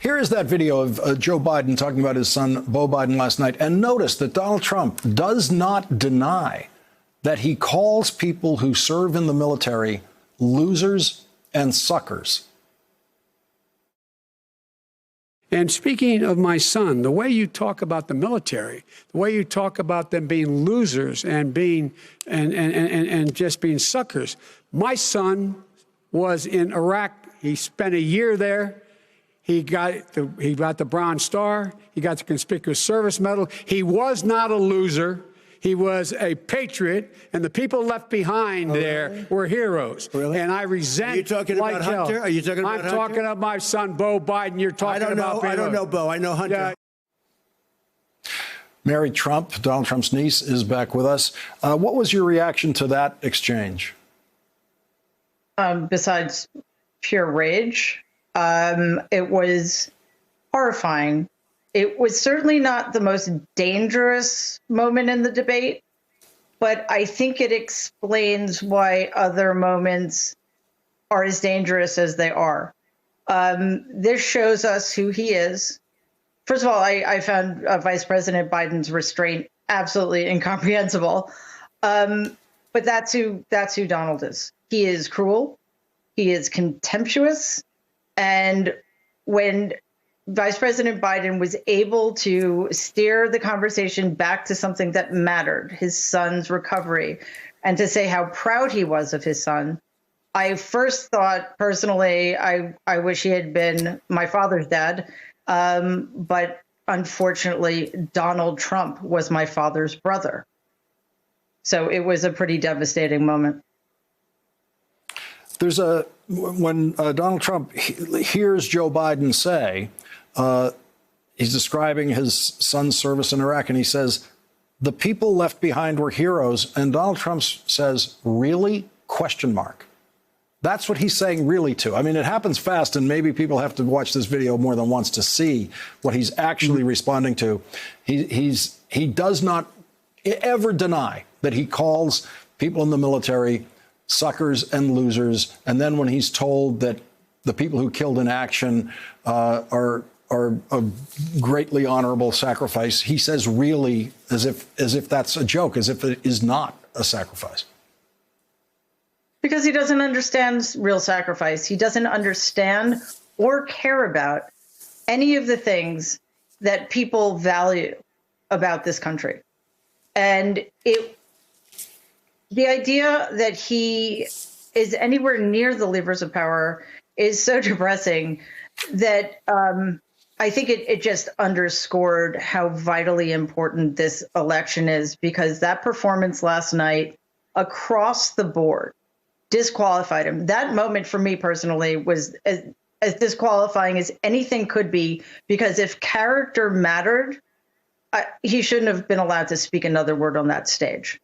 Here is that video of Joe Biden talking about his son, Beau Biden, last night. And notice that Donald Trump does not deny that he calls people who serve in the military losers and suckers. And speaking of my son, the way you talk about the military, the way you talk about them being losers and being and just being suckers. My son was in Iraq. He spent a year there. He got the Bronze Star. He got the Conspicuous Service Medal. He was not a loser. He was a patriot, and the people left behind there were heroes. Really? And I resent. Are you talking about Hunter? Are you talking about Hunter? I'm talking about my son, Beau Biden. You're talking about. I don't know Beau. I know Hunter. Yeah. Mary Trump, Donald Trump's niece, is back with us. What was your reaction to that exchange? Besides pure rage, it was horrifying. It was certainly not the most dangerous moment in the debate, but I think it explains why other moments are as dangerous as they are. This shows us who he is. First of all, I found Vice President Biden's restraint absolutely incomprehensible. But that's who Donald is. He is cruel. He is contemptuous. And when Vice President Biden was able to steer the conversation back to something that mattered, his son's recovery, and to say how proud he was of his son, I first thought personally, I wish he had been my father's dad. But unfortunately, Donald Trump was my father's brother. So it was a pretty devastating moment. When Donald Trump hears Joe Biden say, he's describing his son's service in Iraq, and he says, the people left behind were heroes. And Donald Trump says, really? ? That's what he's saying really to. I mean, it happens fast, and maybe people have to watch this video more than once to see what he's actually responding to. He does not ever deny that he calls people in the military suckers and losers. And then when he's told that the people who killed in action are a greatly honorable sacrifice, he says really as if that's a joke, as if it is not a sacrifice. Because he doesn't understand real sacrifice. He doesn't understand or care about any of the things that people value about this country. And the idea that he is anywhere near the levers of power is so depressing that I think it just underscored how vitally important this election is, because that performance last night across the board disqualified him. That moment for me personally was as disqualifying as anything could be, because if character mattered, he shouldn't have been allowed to speak another word on that stage.